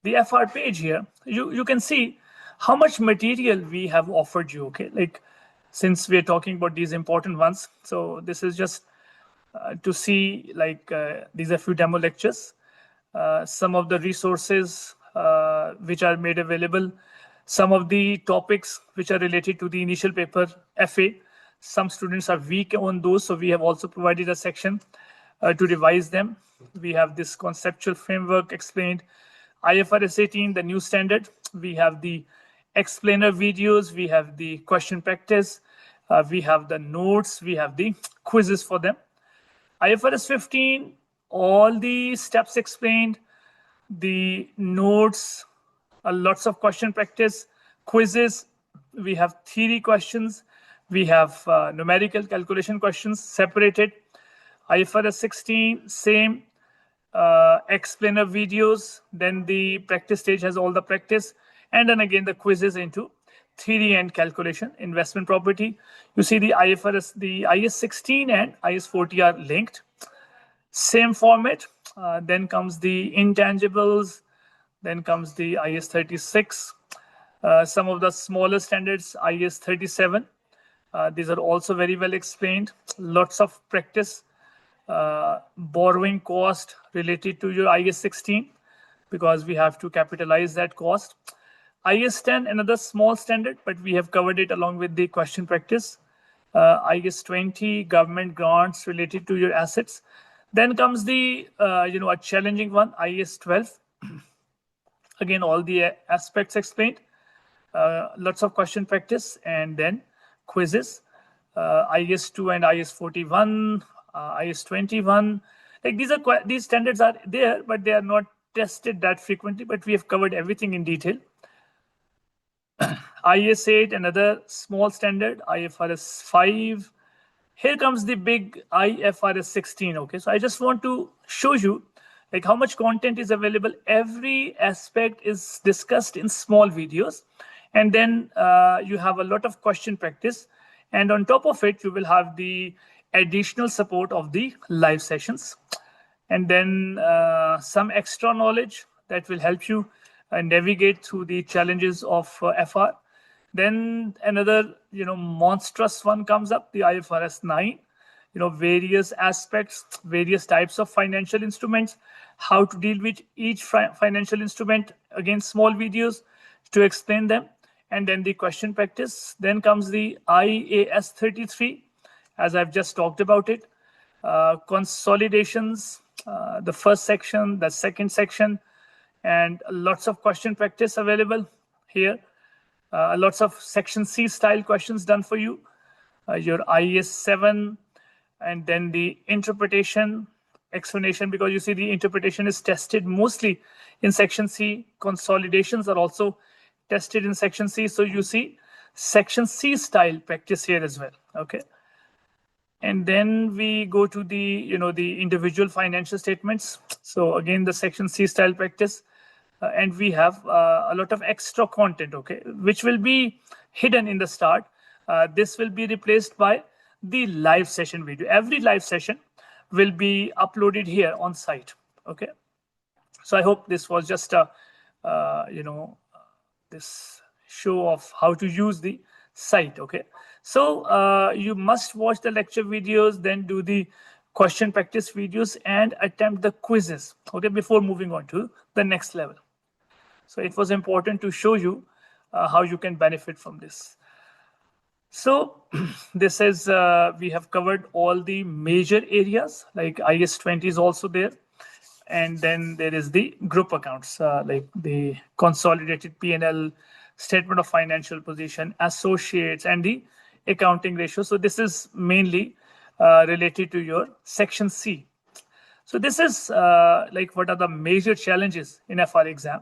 the FR page here, you can see how much material we have offered you, okay? Like, since we're talking about these important ones, so this is just to see, like, these are few demo lectures, some of the resources which are made available, some of the topics which are related to the initial paper FA. Some students are weak on those, so we have also provided a section to revise them. We have this conceptual framework explained. IFRS 18, the new standard. We have the explainer videos. We have the question practice. We have the notes. We have the quizzes for them. IFRS 15, all the steps explained, the notes, lots of question practice, quizzes. We have theory questions. We have numerical calculation questions separated. IFRS 16, same. Explainer videos. Then the practice stage has all the practice. And then again, the quizzes into theory and calculation, investment property. You see the IFRS, the IS 16 and IS 40 are linked. Same format. Then comes the intangibles. Then comes the IS 36. Some of the smaller standards, IS 37. These are also very well explained. Lots of practice. Borrowing cost related to your IS 16, because we have to capitalize that cost. IS 10, another small standard, but we have covered it along with the question practice. IS 20, government grants related to your assets. Then comes the, a challenging one, IS 12. Again, all the aspects explained. Lots of question practice and then quizzes. IS 2 and IS 41, IS 21. Like, these standards are there, but they are not tested that frequently, but we have covered everything in detail. IS 8, another small standard. IFRS 5. Here comes the big IFRS 16. Okay, so I just want to show you like how much content is available. Every aspect is discussed in small videos, and then you have a lot of question practice, and on top of it you will have the additional support of the live sessions, and then some extra knowledge that will help you navigate through the challenges of FR. Then another, monstrous one comes up, the IFRS 9, various aspects, various types of financial instruments, how to deal with each financial instrument, again, small videos to explain them, and then the question practice. Then comes the IAS 33, as I've just talked about it, consolidations, the first section, the second section, and lots of question practice available here. Lots of section C style questions done for you, your IAS 7, and then the interpretation, explanation, because you see the interpretation is tested mostly in section C. Consolidations are also tested in section C. So you see section C style practice here as well. Okay. And then we go to the, the individual financial statements. So again, the section C style practice. And we have a lot of extra content, okay, which will be hidden in the start. This will be replaced by the live session video. Every live session will be uploaded here on site, okay. So I hope this was just a, this show of how to use the site, okay. So you must watch the lecture videos, then do the question practice videos and attempt the quizzes, okay, before moving on to the next level. So it was important to show you how you can benefit from this. So this is, we have covered all the major areas, like IS 20 is also there. And then there is the group accounts, like the consolidated P&L, statement of financial position, associates, and the accounting ratio. So this is mainly related to your section C. So this is like what are the major challenges in FR exam.